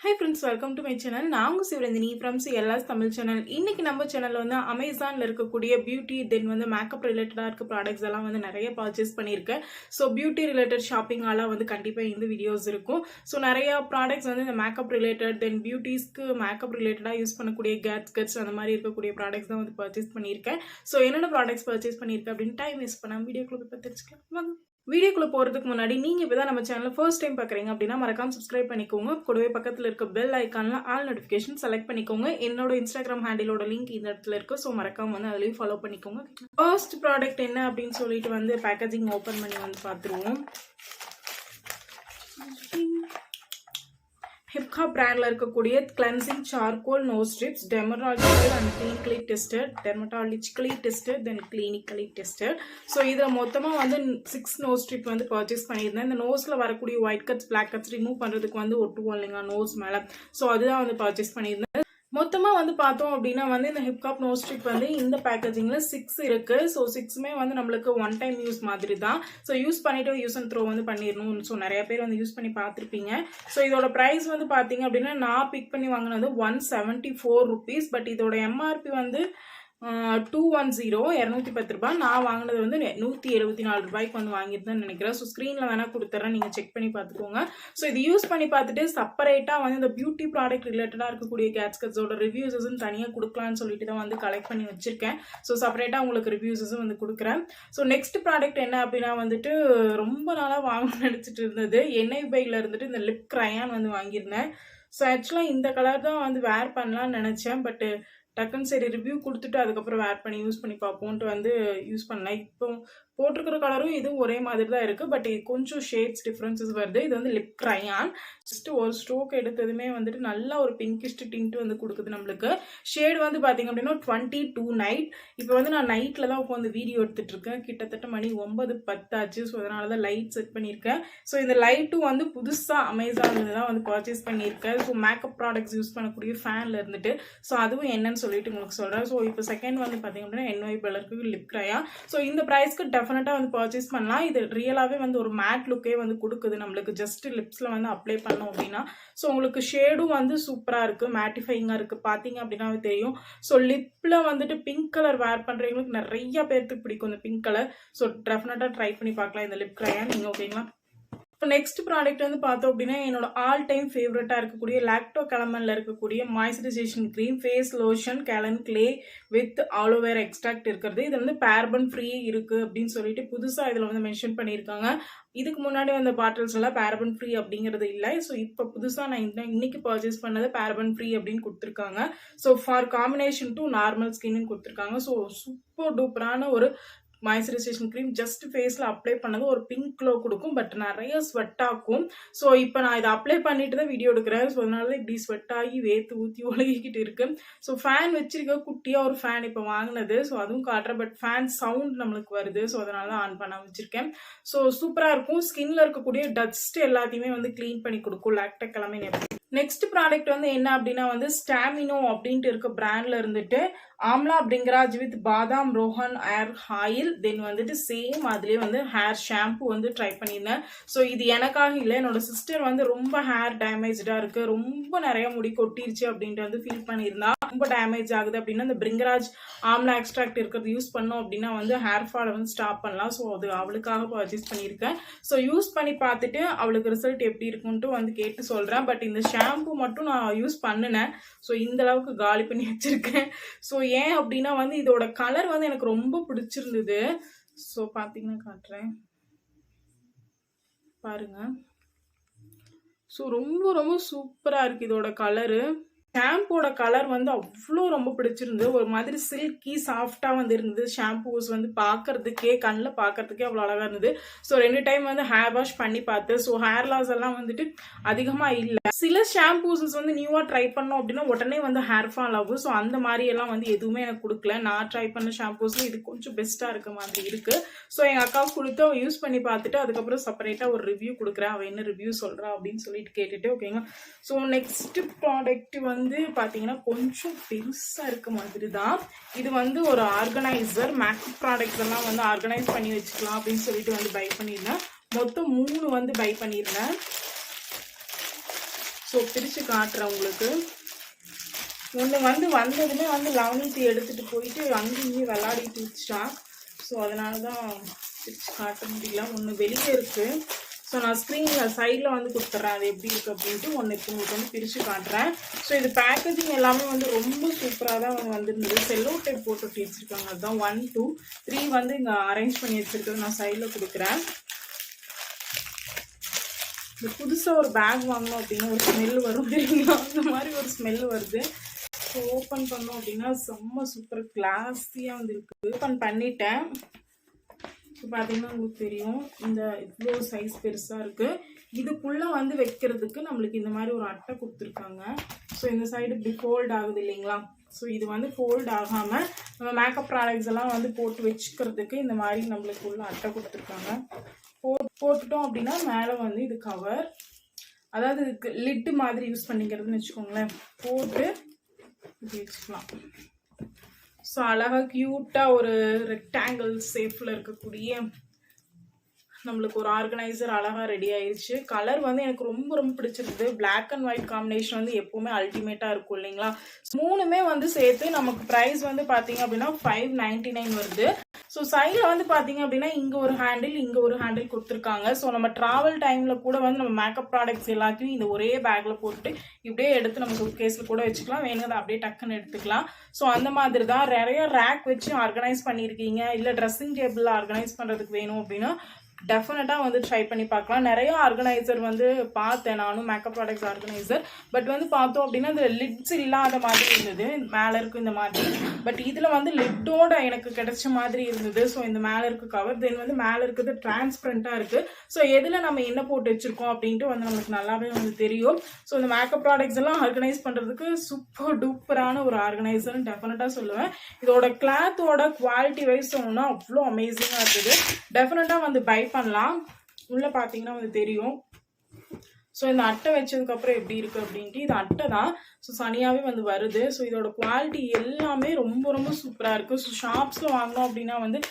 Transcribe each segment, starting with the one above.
Hi friends, welcome to my channel. நான் உங்க Sivaranthini from CLS Tamil channel. இன்னைக்கு நம்ம சேனல்ல வந்து அமேசான்ல இருக்கக்கூடிய பியூட்டி தென் வந்து மேக்கப் ரிலேட்டடா இருக்க ப்ராடக்ட்ஸ் எல்லாம் வந்து நிறைய பர்ச்சேஸ் பண்ணியிருக்கேன். ஸோ பியூட்டி ரிலேட்டட் ஷாப்பிங் எல்லாம் வந்து கண்டிப்பா இந்த வீடியோஸ் இருக்கும். ஸோ நிறைய ப்ராடக்ட்ஸ் வந்து இந்த மேக்கப் ரிலேட்டட் தென் பியூட்டிஸ்க்கு மேக்கப் ரிலேட்டடா யூஸ் பண்ணக்கூடிய கேட்ஜெட்ஸ் அந்த மாதிரி இருக்கக்கூடிய ப்ராடக்ட்ஸ் தான் வந்து பர்ச்சேஸ் பண்ணியிருக்கேன். ஸோ என்னென்ன ப்ராடக்ட்ஸ் பர்ச்சேஸ் பண்ணியிருக்கேன் அப்படின்னு டைம் வேஸ்ட் பண்ணாம வீடியோக்குள்ள போய் தெரிஞ்சுக்கலாம் வாங்க. வீடியோக்குள்ள போறதுக்கு முன்னாடி நீங்க இப்பதான் நம்ம சேனலை ஃபர்ஸ்ட் டைம் பாக்குறீங்க அப்படின்னா மறக்காம சப்ஸ்கிரைப் பண்ணிக்கோங்க. கூடவே பக்கத்துல இருக்க பெல் ஐக்கான்ல ஆல் நோட்டிபிகேஷன் செலக்ட் பண்ணிக்கோங்க. என்னோட இன்ஸ்டாகிராம் ஹேண்டிலோட லிங்க் இந்த இடத்துல இருக்கு. ஸோ மறக்காம வந்து அதுலயும் ஃபாலோ பண்ணிக்கோங்க. ஃபர்ஸ்ட் ப்ராடக்ட் என்ன அப்படின்னு சொல்லிட்டு வந்து பேக்கேஜிங் ஓபன் பண்ணி வந்து பாத்துருவோம். ஹிப்கா பிராண்ட்ல இருக்கக்கூடிய cleansing charcoal nose strips dermatological and clinically tested then clinically tested. So இதில் மொத்தமாக வந்து 6 நோஸ் ஸ்ட்ரிப் வந்து பர்ச்சேஸ் பண்ணியிருந்தேன். இந்த நோஸில் வரக்கூடிய ஒயிட் கட்ஸ் பிளாக் கட்ஸ் ரிமூவ் பண்ணுறதுக்கு வந்து ஒட்டுவோம் இல்லைங்களா நோஸ் மேலே. ஸோ அதுதான் வந்து பர்ச்சேஸ் பண்ணியிருந்தேன். மொத்தமாக வந்து பார்த்தோம் அப்படின்னா வந்து இந்த ஹிப்காப் நோஸ் ஸ்ட்ரிப் வந்து இந்த பேக்கேஜிங்கில் 6 இருக்கு. ஸோ 6மே வந்து நம்மளுக்கு ஒன் டைம் யூஸ் மாதிரி தான். ஸோ யூஸ் பண்ணிட்டு யூஸ் அண்ட் த்ரோ வந்து பண்ணிடணும். ஸோ நிறைய பேர் வந்து யூஸ் பண்ணி பார்த்துருப்பீங்க. ஸோ இதோட ப்ரைஸ் வந்து பார்த்தீங்க அப்படின்னா நான் பிக் பண்ணி வாங்கினது 174 rupees. பட் இதோட எம்ஆர்பி வந்து 210 ரூபாய். நான் வாங்கினது வந்து 174 ரூபாய்க்கு வந்து வாங்கியிருந்தேன்னு நினைக்கிறேன். ஸோ ஸ்க்ரீனில் வேணால் கொடுத்துட்றேன், நீங்கள் செக் பண்ணி பார்த்துக்கோங்க. ஸோ இது யூஸ் பண்ணி பார்த்துட்டு செப்பரேட்டாக வந்து இந்த பியூட்டி ப்ராடக்ட் ரிலேட்டடாக இருக்கக்கூடிய கேட்ஜெட்ஸோட ரிவ்யூஸஸும் தனியாக கொடுக்கலான்னு சொல்லிட்டு தான் வந்து கலெக்ட் பண்ணி வச்சிருக்கேன். ஸோ செப்பரேட்டாக உங்களுக்கு ரிவ்யூஸஸும் வந்து கொடுக்குறேன். ஸோ நெக்ஸ்ட் ப்ராடக்ட் என்ன அப்படின்னா வந்துட்டு ரொம்ப நாளாக வாங்கணும்னு நினச்சிட்டு இருந்தது NIBIல இருந்துட்டு இந்த லிப் கிரையான் வந்து வாங்கியிருந்தேன். ஸோ ஆக்சுவலாக இந்த கலர் தான் வந்து வேர் பண்ணலான்னு நினச்சேன். பட்டு டக்குன்னு சரி ரிவ்யூ கொடுத்துட்டு அதுக்கப்புறம் வேர் பண்ணி யூஸ் பண்ணி பார்ப்போன்ட்டு வந்து யூஸ் பண்ணேன். இப்போ போட்டிருக்கிற கலரும் இதுவும் ஒரே மாதிரி தான் இருக்குது. பட் கொஞ்சம் ஷேட்ஸ் டிஃப்ரென்சஸ் வருது. இது வந்து லிப் கிரையான். ஜஸ்ட் ஒரு ஸ்ட்ரோக் எடுத்ததுமே வந்துட்டு நல்லா ஒரு பிங்கிஸ்ட் டிண்ட் வந்து கொடுக்குது நம்மளுக்கு. ஷேட் வந்து பார்த்தீங்க அப்படின்னா 22 நைட். இப்போ வந்து நான் நைட்டில் தான் உட்காந்து வீடியோ எடுத்துகிட்டு இருக்கேன். கிட்டத்தட்ட மணி 9:10 ஆச்சு. ஸோ அதனால தான் லைட் செட் பண்ணியிருக்கேன். ஸோ இந்த லைட்டும் வந்து புதுசாக அமேசானில் தான் வந்து பர்ச்சேஸ் பண்ணியிருக்கேன். ஸோ மேக்கப் ப்ராடக்ட்ஸ் யூஸ் பண்ணக்கூடிய ஃபேனில் இருந்துட்டு ஸோ அதுவும் என்னன்னு சொல்லிட்டு உங்களுக்கு சொல்கிறேன். ஸோ இப்போ செகண்ட் வந்து பார்த்தீங்க அப்படின்னா NIBIல இருக்கு லிப் கிரையான். ஸோ இந்த ப்ரைஸ்க்கு டெஃபினட்டாக வந்து பர்ச்சேஸ் பண்ணலாம். இது ரியலாகவே வந்து ஒரு மேட் லுக்கே வந்து கொடுக்குது நம்மளுக்கு. ஜஸ்ட் லிப்ஸில் வந்து அப்ளை பண்ணோம் அப்படின்னா ஸோ உங்களுக்கு ஷேடும் வந்து சூப்பராக இருக்குது, மேட்டிஃபைங்காக இருக்குது. பார்த்தீங்க அப்படின்னா தெரியும். ஸோ லிப்பில் வந்துட்டு பிங்க் கலர் வேர் பண்ணுறவங்களுக்கு நிறைய பேர்த்துக்கு பிடிக்கும் இந்த பிங்க் கலர். ஸோ டெஃபினட்டாக ட்ரை பண்ணி பார்க்கலாம் இந்த லிப் கிரையான் நீங்கள். ஓகேங்களா. நெக்ஸ்ட் ப்ராடக்ட் வந்து பார்த்தோம் அப்படின்னா என்னோட ஆல் டைம் ஃபேவரட்டாக இருக்கக்கூடிய லாக்டோ கலமன்ல இருக்கக்கூடிய moisturisation cream face lotion kaolin clay with aloe vera extract இருக்கிறது. இது வந்து பேரபன் ஃப்ரீ இருக்கு அப்படின்னு சொல்லிட்டு புதுசாக இதில் வந்து மென்ஷன் பண்ணியிருக்காங்க. இதுக்கு முன்னாடி வந்த பாட்டில்ஸ் எல்லாம் பேரபன் ஃப்ரீ அப்படிங்கிறது இல்லை. ஸோ இப்போ புதுசாக நான் இன்னைக்கு பர்ச்சேஸ் பண்ணது பேரபன் ஃப்ரீ அப்படின்னு கொடுத்துருக்காங்க. So for combination to normal skin கொடுத்துருக்காங்க. ஸோ சூப்பர் டூப்பரான ஒரு மாய்ஸ்சரைசேஷன் க்ரீம். ஜஸ்ட் ஃபேஸில் அப்ளை பண்ணது ஒரு பிங்க் க்ளோ கொடுக்கும். பட் நிறைய ஸ்வெட் ஆகும். ஸோ இப்போ நான் இதை அப்ளை பண்ணிட்டு தான் வீடியோ எடுக்கிறேன். ஸோ அதனால தான் இப்படி ஸ்வெட் ஆகி வேத்து ஊற்றி ஒழுகிக்கிட்டு இருக்கு. ஸோ ஃபேன் வச்சிருக்க குட்டியாக ஒரு ஃபேன் இப்போ வாங்கினது. ஸோ அதுவும் காட்டுறேன். பட் ஃபேன் சவுண்ட் நம்மளுக்கு வருது. ஸோ அதனால தான் ஆன் பண்ண வச்சிருக்கேன். ஸோ சூப்பராக இருக்கும். ஸ்கின்ல இருக்கக்கூடிய டஸ்ட் எல்லாத்தையுமே வந்து க்ளீன் பண்ணி கொடுக்கும் லாக்டோ கலமைன். நெக்ஸ்ட் ப்ராடக்ட் வந்து என்ன அப்படின்னா வந்து ஸ்டாமினோ அப்படின்ட்டு இருக்க பிராண்ட்ல இருந்துட்டு ஆம்லா பிரிங்கராஜ் வித் பாதாம் ரோஹன் ஹேர் ஆயில் தென் வந்துட்டு சேம் அதுலேயே வந்து ஹேர் ஷாம்பு வந்து ட்ரை பண்ணியிருந்தேன். ஸோ இது எனக்காக இல்லை, என்னோட சிஸ்டர் வந்து ரொம்ப ஹேர் டேமேஜாக இருக்குது, ரொம்ப நிறைய முடி கொட்டிருச்சு அப்படின்ட்டு வந்து ஃபீல் பண்ணியிருந்தா. ரொம்ப டேமேஜ் ஆகுது அப்படின்னா இந்த பிரிங்கராஜ் ஆம்லா எக்ஸ்ட்ராக்ட் இருக்கிறது யூஸ் பண்ணோம் அப்படின்னா வந்து ஹேர் ஃபாலை வந்து ஸ்டாப் பண்ணலாம். ஸோ அது அவளுக்காக பர்ச்சேஸ் பண்ணியிருக்கேன். ஸோ யூஸ் பண்ணி பார்த்துட்டு அவளுக்கு ரிசல்ட் எப்படி இருக்குன்ட்டு வந்து கேட்டு சொல்கிறேன். பட் இந்த ஷாம்பு மட்டும் நான் யூஸ் பண்ணினேன். ஸோ இந்த அளவுக்கு காலி பண்ணி வச்சிருக்கேன். ஸோ ஏன் அப்படின்னா வந்து இதோட கலர் வந்து எனக்கு ரொம்ப பிடிச்சிருந்தது. ஸோ பார்த்தீங்கன்னா காட்டுறேன் பாருங்க. ஸோ ரொம்ப ரொம்ப சூப்பராக இருக்குது இதோட கலரு. ஷாம்போட கலர் வந்து அவ்வளோ ரொம்ப பிடிச்சிருந்தது. ஒரு மாதிரி சில்கி சாஃப்டாக வந்து இருந்தது. ஷாம்பூஸ் வந்து பார்க்கறதுக்கே கண்ணில் பார்க்கறதுக்கே அவ்வளோ அழகாக இருந்தது. ஸோ 2 டைம் வந்து ஹேர் வாஷ் பண்ணி பார்த்தேன். ஸோ ஹேர் லாஸ் எல்லாம் வந்துட்டு அதிகமாக இல்லை. சில ஷாம்பூஸஸ் வந்து நியூவாக ட்ரை பண்ணோம் அப்படின்னா உடனே வந்து ஹேர் ஃபால் ஆகும். ஸோ அந்த மாதிரி எல்லாம் வந்து எதுவுமே எனக்கு கொடுக்கல. நான் ட்ரை பண்ண ஷாம்பூஸில் இது கொஞ்சம் பெஸ்ட்டாக இருக்க மாதிரி இருக்குது. ஸோ எங்கள் அக்காவுக்கு கொடுத்து அவள் யூஸ் பண்ணி பார்த்துட்டு அதுக்கப்புறம் செப்பரேட்டாக ஒரு ரிவ்யூ கொடுக்குறேன். அவள் என்ன ரிவ்யூ சொல்கிறா அப்படின்னு சொல்லிட்டு கேட்டுட்டு ஓகேங்களா. ஸோ நெக்ஸ்ட் ப்ராடக்ட் வந்து பார்த்தீங்கன்னா கொஞ்சம் பெருசாக இருக்க மாதிரி தான். இது வந்து ஒரு ஆர்கனைசர். மேக்கப் ப்ராடக்ட்ஸ் எல்லாம் வந்து ஆர்கனைஸ் பண்ணி வச்சுக்கலாம் அப்படின்னு சொல்லிட்டு வந்து பை பண்ணியிருந்தேன். மொத்தம் 3 வந்து பை பண்ணியிருந்தேன். ஸோ பிரித்து காட்டுறேன் உங்களுக்கு. ஒன்று வந்ததுமே லவனித்து எடுத்துகிட்டு போயிட்டு அங்கேயும் விளாடிட்டு வச்சுட்டான். ஸோ அதனால தான் பிரித்து காட்ட முடியல. ஒன்று வெளியே இருக்குது. ஸோ நான் ஸ்க்ரீனில் சைடில் கொடுத்துட்றேன் அது எப்படி இருக்குது அப்படின்ட்டு. ஒன்று இப்போ உங்களுக்கு பிரித்து காட்டுறேன். ஸோ இது பேக்கேஜிங் எல்லாமே ரொம்ப சூப்பராக தான் வந்திருந்தது. செல்லோ டைப் போட்டு வச்சுருக்காங்க. அதுதான் 1 2 3 இங்கே அரேஞ்ச் பண்ணி வச்சுருக்கிறது நான் சைடில் கொடுக்குறேன். இந்த புதுசாக ஒரு பேக் வாங்கணும் அப்படின்னா ஒரு ஸ்மெல் வரும் இல்லைங்களா, அந்த மாதிரி ஒரு ஸ்மெல் வருது. ஸோ ஓப்பன் பண்ணோம் அப்படின்னா செம்ம சூப்பர் கிளாஸியாக இருக்குது. ஓப்பன் பண்ணிட்டேன். இப்போ பார்த்தீங்கன்னா உங்களுக்கு தெரியும் இந்த இவ்வளோ சைஸ் பெருசாக இருக்குது. இதுக்குள்ளே வைக்கிறதுக்கு நம்மளுக்கு இந்த மாதிரி ஒரு அட்டை கொடுத்துருக்காங்க. ஸோ இந்த சைடு இப்படி ஃபோல்ட் ஆகுது இல்லைங்களா. ஸோ இது ஃபோல்ட் ஆகாமல் நம்ம மேக்கப் ப்ராடக்ட்ஸ் எல்லாம் போட்டு வச்சுக்கிறதுக்கு இந்த மாதிரி நம்மளுக்கு உள்ள அட்டை கொடுத்துருக்காங்க. போட்டுட்டோம் அப்படின்னா மேலே இது கவர், அதாவது இதுக்கு லிட்டு மாதிரி யூஸ் பண்ணிக்கிறதுன்னு வச்சுக்கோங்களேன். போட்டு இப்படி வச்சுக்கலாம். ஸோ அழகாக க்யூட்டாக ஒரு ரெக்டாங்கிள் ஷேப்பில் இருக்கக்கூடிய நம்மளுக்கு ஒரு ஆர்கனைசர் அழகாக ரெடி ஆயிடுச்சு. கலர் எனக்கு ரொம்ப ரொம்ப பிடிச்சிருக்குது. பிளாக் அண்ட் ஒயிட் காம்பினேஷன் எப்போவுமே அல்டிமேட்டாக இருக்கும் இல்லைங்களா. மூணுமே சேர்த்து நமக்கு ப்ரைஸ் பார்த்தீங்க அப்படின்னா 599 வருது. ஸோ சைடில் பார்த்தீங்க அப்படின்னா இங்கே ஒரு ஹேண்டில் இங்கே ஒரு ஹேண்டில் கொடுத்துருக்காங்க. ஸோ நம்ம ட்ராவல் டைமில் கூட நம்ம மேக்கப் ப்ராடக்ட்ஸ் எல்லாத்தையும் இந்த ஒரே பேக்கில் போட்டு இப்படியே எடுத்து நம்ம கேஸில் கூட வச்சுக்கலாம். வேணுங்கிறத அப்படியே டக்குன்னு எடுத்துக்கலாம். ஸோ அந்த மாதிரி தான் நிறைய ரேக் வச்சு ஆர்கனைஸ் பண்ணியிருக்கீங்க, இல்லை ட்ரெஸ்ஸிங் டேபிளில் ஆர்கனைஸ் பண்ணுறதுக்கு வேணும் அப்படின்னா டெஃபினட்டாக ட்ரை பண்ணி பார்க்கலாம். நிறைய ஆர்கனைசர் பார்த்தேன் நானும், மேக்கப் ப்ராடக்ட்ஸ் ஆர்கனைசர். பட் பார்த்தோம் அப்படின்னா இதில் லிட்ஸ் இல்லாத மாதிரி இருந்தது. மேலே இருக்குது இந்த மாதிரி. பட் இதில் லிட்டோட எனக்கு கிடைச்ச மாதிரி இருந்தது. ஸோ இந்த மேலே இருக்க கவர், தென் மேலே இருக்கிறது டிரான்ஸ்பரண்ட்டாக இருக்குது. ஸோ எதில் நம்ம என்ன போட்டு வச்சுருக்கோம் அப்படின்ட்டு நம்மளுக்கு நல்லாவே தெரியும். ஸோ இந்த மேக்கப் ப்ராடக்ட்ஸ் எல்லாம் ஆர்கனைஸ் பண்ணுறதுக்கு சூப்பர் டூப்பரான ஒரு ஆர்கனைசர்னு டெஃபினட்டாக சொல்லுவேன். இதோட கிளாத்தோட குவாலிட்டி வைஸ் சொன்னோம்னா அவ்வளோ அமேசிங்காக இருக்குது. டெஃபினட்டாக பை பண்ணலாம். உள்ள பார்த்தீங்கன்னா தெரியும். ஸோ இந்த அட்டை வச்சதுக்கப்புறம் எப்படி இருக்குது அப்படின்ட்டு, இது அட்டை தான். ஸோ தனியாகவே வருது. ஸோ இதோட குவாலிட்டி எல்லாமே ரொம்ப ரொம்ப சூப்பராக இருக்குது. ஸோ ஷாப்ஸில் வாங்கினோம் அப்படின்னா ஒன்றே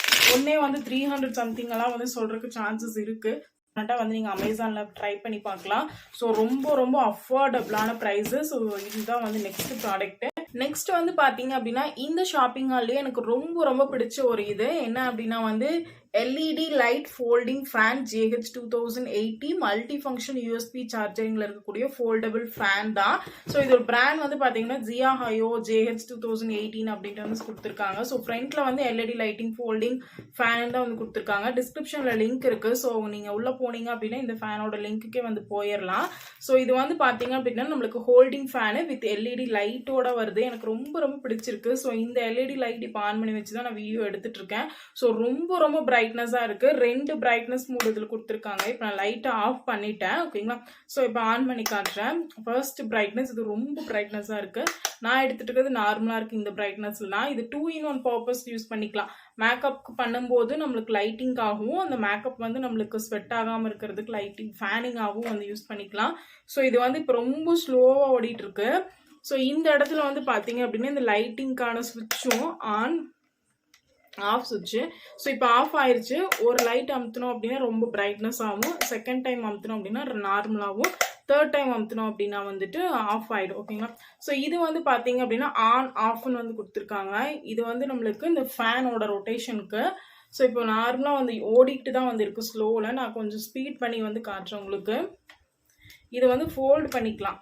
300 சம்திங்கெல்லாம் சொல்கிறதுக்கு சான்சஸ் இருக்குது. டெஃபினட்டாக நீங்கள் அமேசானில் ட்ரை பண்ணி பார்க்கலாம். ஸோ ரொம்ப ரொம்ப அஃபோர்டபுளான ப்ரைஸு. ஸோ இதுதான் நெக்ஸ்ட் ப்ராடக்ட்டு. நெக்ஸ்ட் பார்த்தீங்க அப்படின்னா இந்த ஷாப்பிங் ஹால்லேயே எனக்கு ரொம்ப ரொம்ப பிடிச்ச ஒரு இது என்ன அப்படின்னா LED light folding fan JH 2080 multi function USB சார்ஜரிங்கில் இருக்கக்கூடிய ஃபோல்டபுள் ஃபேன் தான். ஸோ இது ஒரு பிராண்ட் பார்த்தீங்கன்னா ஜியா ஹயோ JH 2018 அப்படின்ட்டு கொடுத்துருக்காங்க. ஸோ ஃப்ரண்ட்டில் LED லைட்டிங் ஃபோல்டிங் ஃபேன் தான் கொடுத்துருக்காங்க. டிஸ்கிரிப்ஷனில் லிங்க் இருக்குது. ஸோ நீங்கள் உள்ளே போனீங்க அப்படின்னா இந்த ஃபேனோட லிங்க்குக்கே போயிடலாம். ஸோ இது பார்த்தீங்க அப்படின்னா நம்மளுக்கு ஹோல்டிங் ஃபேனு வித் LED லைட்டோட வருது. எனக்கு ரொம்ப ரொம்ப பிடிச்சிருக்கு. ஸோ இந்த LED லைட் இப்போ ஆன் பண்ணி வச்சு தான் நான் வீடியோ எடுத்துட்டு இருக்கேன். ஸோ ரொம்ப ரொம்ப பிரைட்னஸாக இருக்குது. 2 பிரைட்னஸ் மூட் இதில் கொடுத்துருக்காங்க. இப்போ நான் லைட்டை ஆஃப் பண்ணிட்டேன். ஓகேங்களா. ஸோ இப்போ ஆன் பண்ணி காட்டுறேன். ஃபர்ஸ்ட் பிரைட்னஸ் இது ரொம்ப பிரைட்னஸாக இருக்குது. நான் எடுத்துகிட்டு இருக்கிறது நார்மலாக இருக்குது இந்த பிரைட்னஸ்லாம். இது 2 in 1 பர்பஸ் யூஸ் பண்ணிக்கலாம். மேக்கப் பண்ணும்போது நம்மளுக்கு லைட்டிங் ஆகும், அந்த மேக்கப் நம்மளுக்கு ஸ்வெட் ஆகாமல் இருக்கிறதுக்கு லைட்டிங் ஃபேனிங் ஆகும் யூஸ் பண்ணிக்கலாம். ஸோ இது இப்போ ரொம்ப ஸ்லோவாக ஓடிட்டு இருக்கு. ஸோ இந்த இடத்துல பார்த்தீங்க அப்படின்னா இந்த லைட்டிங்கான ஸ்விட்சும் ஆஃப் சுவிட்சு. ஸோ இப்போ ஆஃப் ஆயிடுச்சு. ஒரு லைட் அமுத்தினோம் அப்படின்னா ரொம்ப பிரைட்னஸ் ஆகும். செகண்ட் டைம் அமுத்தினோம் அப்படின்னா நார்மலாகவும், தேர்ட் டைம் அமுத்தினோம் அப்படின்னா ஆஃப் ஆகிடும். ஓகேங்களா. ஸோ இது பார்த்தீங்க அப்படின்னா ஆன் ஆஃப்னு கொடுத்துருக்காங்க. இது நம்மளுக்கு இந்த ஃபேனோட ரொட்டேஷனுக்கு. ஸோ இப்போ நார்மலாக ஓடிக்கிட்டு தான் இருக்குது ஸ்லோவில். நான் கொஞ்சம் ஸ்பீட் பண்ணி காட்டுறேன் உங்களுக்கு. இது ஃபோல்டு பண்ணிக்கலாம்.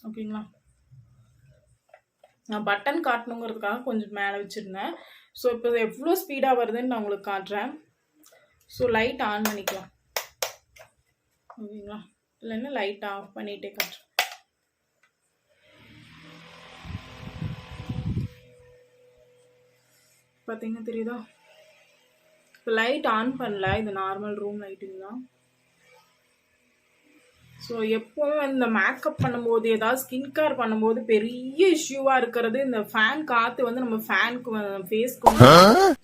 ஓகேங்களா. நான் பட்டன் காட்டணுங்கிறதுக்காக கொஞ்சம் மேலே வச்சுருந்தேன். ஸோ இப்போ எவ்வளோ ஸ்பீடாக வருதுன்னு நான் உங்களுக்கு காட்டுறேன். ஸோ லைட் ஆன் பண்ணிக்கலாம். ஓகேங்களா. இல்லைன்னா லைட் ஆஃப் பண்ணிகிட்டே காட்டுறேன். பார்த்தீங்கன்னா தெரியுதா. இப்போ லைட் ஆன் பண்ணல. இது நார்மல் ரூம் லைட்டிங் தான். ஸோ எப்போவும் இந்த மேக்கப் பண்ணும்போது, ஏதாவது ஸ்கின் கேர் பண்ணும்போது பெரிய இஷ்யூவாக இருக்கிறது இந்த ஃபேன் காற்று நம்ம ஃபேனுக்கு ஃபேஸ்க்கு.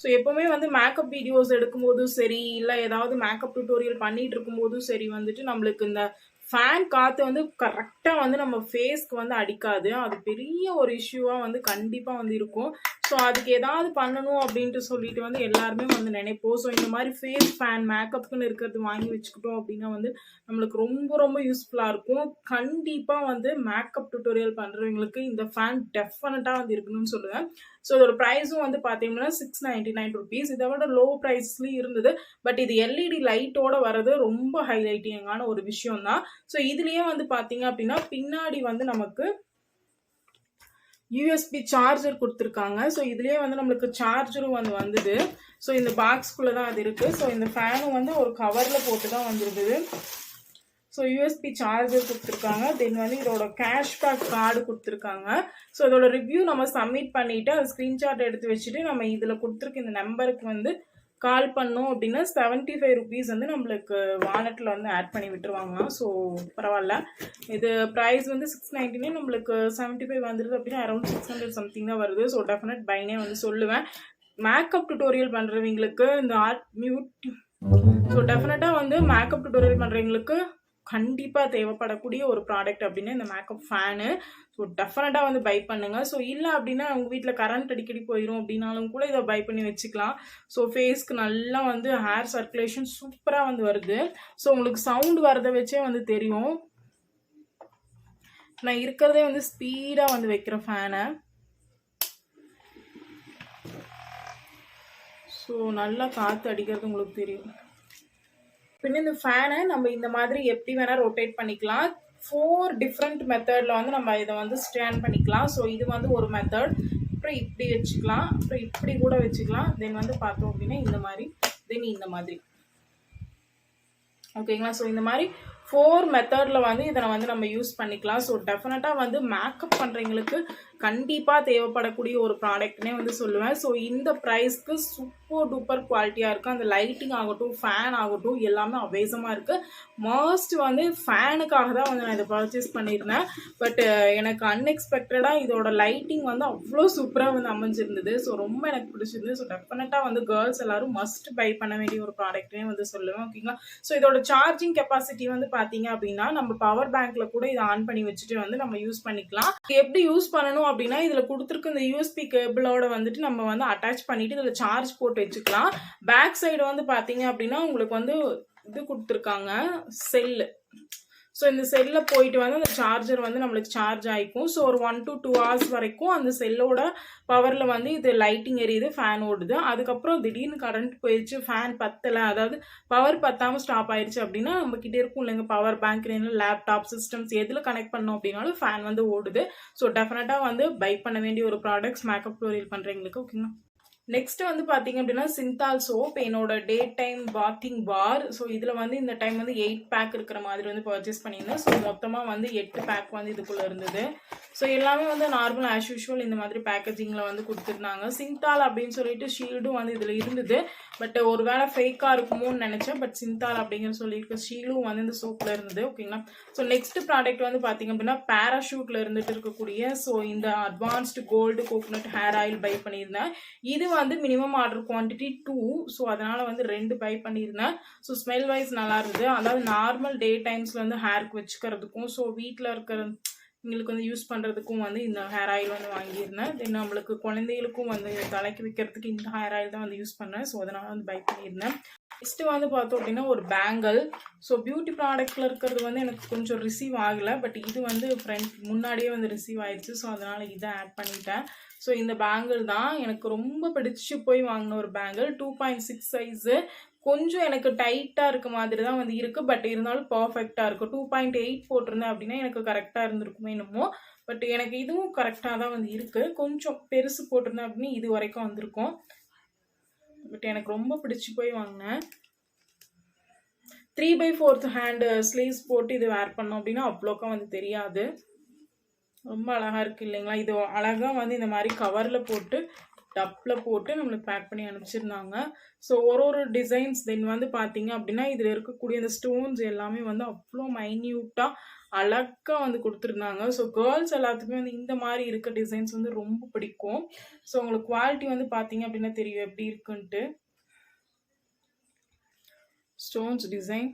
ஸோ எப்போவுமே மேக்கப் வீடியோஸ் எடுக்கும்போதும் சரி, இல்லை ஏதாவது மேக்கப் டியூட்டோரியல் பண்ணிட்டு இருக்கும்போதும் சரி நம்மளுக்கு இந்த ஃபேன் காற்று கரெக்டாக நம்ம ஃபேஸ்க்கு அடிக்காது. அது பெரிய ஒரு இஷ்யூவாக கண்டிப்பாக இருக்கும். ஸோ அதுக்கு ஏதாவது பண்ணணும் அப்படின்ட்டு சொல்லிட்டு எல்லாருமே நினைப்போம். ஸோ இந்த மாதிரி ஃபேஸ் ஃபேன் மேக்கப்புக்குன்னு இருக்கிறது வாங்கி வச்சுக்கிட்டோம் அப்படின்னா நம்மளுக்கு ரொம்ப ரொம்ப யூஸ்ஃபுல்லாக இருக்கும். கண்டிப்பாக வந்து மேக்கப் டியூட்டோரியல் பண்ணுறவங்களுக்கு இந்த ஃபேன் டெஃபினட்டாக வந்து இருக்கணும்னு சொல்லுவேன். ஸோ இதோட ப்ரைஸும் வந்து பார்த்தீங்கன்னா ₹699. இதை விட லோ ப்ரைஸ்லேயும் இருந்தது. பட் இது எல்இடி லைட்டோட வர்றது ரொம்ப ஹைலைட்டிங்கான ஒரு விஷயம் தான். ஸோ இதுலேயே வந்து பார்த்தீங்க அப்படின்னா பின்னாடி வந்து நமக்கு யூஎஸ்பி சார்ஜர் கொடுத்துருக்காங்க. ஸோ இதுலேயே வந்து நம்மளுக்கு சார்ஜரும் வந்து வந்தது. ஸோ இந்த பாக்ஸ்குள்ளே தான் அது இருக்குது. ஸோ இந்த ஃபேனும் வந்து ஒரு கவரில் போட்டு தான் வந்துருக்குது. ஸோ யூஎஸ்பி சார்ஜர் கொடுத்துருக்காங்க. தென் வந்து இதோட கேஷ்பேக் கார்டு கொடுத்துருக்காங்க. ஸோ இதோட ரிவ்யூ நம்ம சப்மிட் பண்ணிவிட்டு அது ஸ்க்ரீன்ஷாட் எடுத்து வச்சுட்டு நம்ம இதில் கொடுத்துருக்க இந்த நம்பருக்கு வந்து கால் பண்ணோம் அப்படின்னா ₹75 வந்து நம்மளுக்கு வாலெட்டில் வந்து ஆட் பண்ணி விட்டுருவாங்க. ஸோ பரவாயில்ல. இது ப்ரைஸ் வந்து $699, நம்மளுக்கு 75 வந்துடுது அப்படின்னா அரௌண்ட் 600 சம்திங் தான் வருது. ஸோ டெஃபினட் பைனே வந்து சொல்லுவேன். மேக்கப் டியூட்டோரியல் பண்ணுறவங்களுக்கு இந்த ஆர்ட் மியூட் ஸோ டெஃபினட்டாக வந்து மேக்கப் டியூட்டோரியல் பண்ணுறவங்களுக்கு கண்டிப்பாக தேவைப்படக்கூடிய ஒரு ப்ராடக்ட் அப்படின்னா இந்த மேக்கப் ஃபேனு. ஸோ டெஃபினட்டாக வந்து பை பண்ணுங்கள். ஸோ இல்லை அப்படின்னா உங்கள் வீட்டில் கரண்ட் அடிக்கடி போயிடும் அப்படின்னாலும் கூட இதை பை பண்ணி வச்சுக்கலாம். ஸோ ஃபேஸ்க்கு நல்லா வந்து ஹேர் சர்க்குலேஷன் சூப்பராக வந்து வருது. ஸோ உங்களுக்கு சவுண்டு வரதை வச்சே வந்து தெரியும். நான் இருக்கிறதே வந்து ஸ்பீடாக வந்து வைக்கிற ஃபேனை. ஸோ நல்லா காற்று அடிக்கிறது உங்களுக்கு தெரியும். பின்ன இந்த ஃபேனை நம்ம இந்த மாதிரி எப்படி வேணால் ரொட்டேட் பண்ணிக்கலாம். 4 டிஃப்ரெண்ட் மெத்தடில் வந்து நம்ம இதை வந்து ஸ்டாண்ட் பண்ணிக்கலாம். ஸோ இது வந்து ஒரு மெத்தட். அப்புறம் இப்படி வச்சுக்கலாம், அப்புறம் இப்படி கூட வச்சுக்கலாம். தென் வந்து பார்த்தோம் அப்படின்னா இந்த மாதிரி, தென் இந்த மாதிரி. ஓகேங்களா? ஸோ இந்த மாதிரி 4 மெத்தடில் வந்து இதை வந்து நம்ம யூஸ் பண்ணிக்கலாம். ஸோ டெஃபினட்டாக வந்து மேக்கப் பண்ணுறவங்களுக்கு கண்டிப்பாக தேவைப்படக்கூடிய ஒரு ப்ராடக்ட்னே வந்து சொல்லுவேன். ஸோ இந்த ப்ரைஸ்க்கு சூப்பர் டூப்பர் குவாலிட்டியாக இருக்குது. அந்த லைட்டிங் ஆகட்டும், ஃபேன் ஆகட்டும் எல்லாமே அவேசமாக இருக்குது. மோஸ்ட் வந்து ஃபேனுக்காக தான் வந்து நான் இதை பர்ச்சேஸ் பண்ணியிருந்தேன். பட் எனக்கு அன்எக்ஸ்பெக்டடாக இதோட லைட்டிங் வந்து அவ்வளோ சூப்பராக வந்து அமைஞ்சிருந்தது. ஸோ ரொம்ப எனக்கு பிடிச்சிருந்தது. ஸோ டெஃபினட்டாக வந்து கேர்ள்ஸ் எல்லாரும் மஸ்ட் பை பண்ண வேண்டிய ஒரு ப்ராடக்ட்னே வந்து சொல்லுவேன். ஓகேங்களா? ஸோ இதோட சார்ஜிங் கெப்பாசிட்டி வந்து பார்த்தீங்க அப்படின்னா நம்ம பவர் பேங்க்ல கூட இதை ஆன் பண்ணி வச்சுட்டு வந்து நம்ம யூஸ் பண்ணிக்கலாம். எப்படி யூஸ் பண்ணணும் அப்படின்னா இதில் கொடுத்துருக்க இந்த யூஎஸ்பி கேபிளோட வந்துட்டு நம்ம வந்து அட்டாச் பண்ணிட்டு இதில் சார்ஜ் போட்டு வச்சுக்கலாம். பேக் சைடு வந்து பார்த்தீங்க அப்படின்னா உங்களுக்கு வந்து இது கொடுத்துருக்காங்க செல்லு. ஸோ இந்த செல்லில் போயிட்டு வந்து அந்த சார்ஜர் வந்து நம்மளுக்கு சார்ஜ் ஆகிக்கும். ஸோ ஒரு 1 to 2 hours வரைக்கும் அந்த செல்லோட பவரில் வந்து இது லைட்டிங் எரியுது, ஃபேன் ஓடுது. அதுக்கப்புறம் திடீர்னு கரண்ட் போயிடுச்சு, ஃபேன் பத்தலை, அதாவது பவர் பத்தாமல் ஸ்டாப் ஆயிடுச்சு அப்படின்னா நம்மக்கிட்ட இருக்கும் இல்லைங்க பவர் பேங்க், லேப்டாப், சிஸ்டம்ஸ் எதில் கனெக்ட் பண்ணோம் அப்படின்னாலும் ஃபேன் வந்து ஓடுது. ஸோ டெஃபினட்டாக வந்து பை பண்ண வேண்டிய ஒரு ப்ராடக்ட்ஸ் மேக்கப் டியூட்டோரியல் பண்ணுறவங்களுக்கு. ஓகேங்களா? நெக்ஸ்ட் வந்து பார்த்தீங்க அப்படின்னா சிந்தால் சோப், என்னோட day time bathing bar. So இதில் வந்து இந்த டைம் வந்து 8 பேக் இருக்கிற மாதிரி வந்து பர்ச்சேஸ் பண்ணியிருந்தேன். ஸோ மொத்தமாக வந்து 8 பேக் வந்து இதுக்குள்ளே இருந்தது. ஸோ எல்லாமே வந்து நார்மல் ஆஸ் யூஷுவல் இந்த மாதிரி பேக்கேஜிங்கில் வந்து கொடுத்துருந்தாங்க. சிந்தால் அப்படின்னு சொல்லிட்டு ஷீல்டும் வந்து இதில் இருந்தது. பட் ஒரு வேளை ஃபேக்காக இருக்குமோன்னு நினச்சேன். பட் சிந்தால் அப்படிங்கிற சொல்லியிருக்க ஷீலும் வந்து இந்த சோப்பில் இருந்தது. ஓகேங்களா? ஸோ நெக்ஸ்ட் ப்ராடக்ட் வந்து பார்த்தீங்க அப்படின்னா பேராஷூட்டில் இருந்துட்டு இருக்கக்கூடிய ஸோ இந்த advanced gold coconut hair oil buy பண்ணியிருந்தேன். இது வந்து மினிமம் ஆர்டர் குவான்டிட்டி 2. ஸோ அதனால் வந்து 2 பை பண்ணியிருந்தேன். ஸோ ஸ்மெல் வைஸ் நல்லா இருந்தது. அதாவது நார்மல் டே டைம்ஸில் வந்து ஹேருக்கு வச்சுக்கிறதுக்கும் ஸோ வீட்டில் இருக்கிற எங்களுக்கு வந்து யூஸ் பண்ணுறதுக்கும் வந்து இந்த ஹேர் ஆயில் வந்து வாங்கியிருந்தேன். தென் நம்மளுக்கு குழந்தைகளுக்கும் வந்து தலைக்கு வைக்கிறதுக்கு இந்த ஹேர் ஆயில் தான் வந்து யூஸ் பண்ணேன். ஸோ அதனால் வந்து பை பண்ணியிருந்தேன். நெக்ஸ்ட்டு வந்து பார்த்தோம் அப்படின்னா ஒரு பேங்கிள். ஸோ பியூட்டி ப்ராடக்ட்டில் இருக்கிறது வந்து எனக்கு கொஞ்சம் ரிசீவ் ஆகலை. பட் இது வந்து முன்னாடியே வந்து ரிசீவ் ஆயிடுச்சு. ஸோ அதனால் இதை ஆட் பண்ணிட்டேன். ஸோ இந்த பேங்கிள் தான் எனக்கு ரொம்ப பிடிச்சி போய் வாங்கின ஒரு பேங்கிள். 2.6 சைஸு. கொஞ்சம் எனக்கு டைட்டாக இருக்க மாதிரி தான் வந்து இருக்குது. பட் இருந்தாலும் பர்ஃபெக்டாக இருக்கும். 2.8 போட்டிருந்தேன் அப்படின்னா எனக்கு கரெக்டாக இருந்திருக்குமே என்னமோ. பட் எனக்கு இதுவும் கரெக்டாக தான் வந்து இருக்குது. கொஞ்சம் பெருசு போட்டிருந்தேன் அப்படின்னு இது வரைக்கும் வந்திருக்கும். பட் எனக்கு ரொம்ப பிடிச்சி போய் வாங்கினேன். 3/4 ஹேண்டு ஸ்லீவ்ஸ் போட்டு இது வேர் பண்ணோம் அப்படின்னா அவ்வளோக்கா வந்து தெரியாது. ரொம்ப அழகாக இருக்குது இல்லைங்களா? இது அழகாக வந்து இந்த மாதிரி கவரில் போட்டு டப்பில் போட்டு நம்மளுக்கு பேக் பண்ணி அனுப்பிச்சிருந்தாங்க. ஸோ ஒரு டிசைன்ஸ் தென் வந்து பார்த்தீங்க அப்படின்னா இதில் இருக்கக்கூடிய அந்த ஸ்டோன்ஸ் எல்லாமே வந்து அவ்வளோ மைன்யூட்டாக அழகாக வந்து கொடுத்துருந்தாங்க. ஸோ கேர்ள்ஸ் எல்லாத்துக்குமே வந்து இந்த மாதிரி இருக்க டிசைன்ஸ் வந்து ரொம்ப பிடிக்கும். ஸோ உங்களுக்கு குவாலிட்டி வந்து பார்த்தீங்க அப்படின்னா தெரியும் எப்படி இருக்குன்ட்டு. ஸ்டோன்ஸ் டிசைன்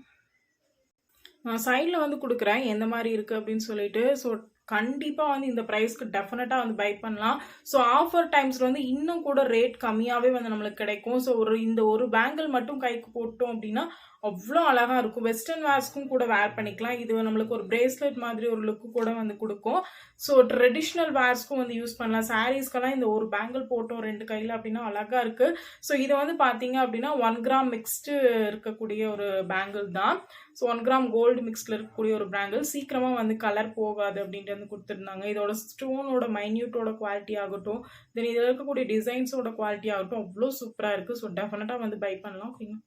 நான் சைடில் வந்து கொடுக்குறேன் எந்த மாதிரி இருக்குது அப்படின்னு சொல்லிட்டு. ஸோ கண்டிப்பாக வந்து இந்த ப்ரைஸ்க்கு டெஃபினட்டாக வந்து பை பண்ணலாம். ஸோ ஆஃபர் டைம்ஸில் வந்து இன்னும் கூட ரேட் கம்மியாகவே வந்து நம்மளுக்கு கிடைக்கும். ஸோ இந்த ஒரு பேங்கிள் மட்டும் கைக்கு போட்டோம் அப்படின்னா அவ்வளோ அழகாக இருக்கும். வெஸ்டர்ன் வேர்ஸ்க்கும் கூட வேர் பண்ணிக்கலாம். இது நம்மளுக்கு ஒரு பிரேஸ்லெட் மாதிரி ஒரு லுக்கு கூட வந்து கொடுக்கும். ஸோ ட்ரெடிஷ்னல் வேர்ஸ்க்கும் வந்து யூஸ் பண்ணலாம். சாரீஸ்க்கெல்லாம் இந்த ஒரு பேங்கிள் போட்டோம் 2 கையில் அப்படின்னா அழகாக இருக்குது. ஸோ இது வந்து பார்த்தீங்க அப்படின்னா 1 கிராம் மிக்ஸ்டு இருக்கக்கூடிய ஒரு பேங்கிள் தான். ஸோ 1 கிராம் கோல்டு மிக்ஸ்டில் இருக்கக்கூடிய ஒரு பேங்கிள். சீக்கிரமாக வந்து கலர் போகாது அப்படின்ட்டு வந்து கொடுத்துருந்தாங்க. இதோட ஸ்டோனோட மைன்யூட்டோட குவாலிட்டி ஆகட்டும், தென் இதில் இருக்கக்கூடிய டிசைன்ஸோட குவாலிட்டி ஆகட்டும் அவ்வளோ சூப்பராக இருக்குது. ஸோ டெஃபினட்டாக வந்து பை பண்ணலாம். ஓகேங்க.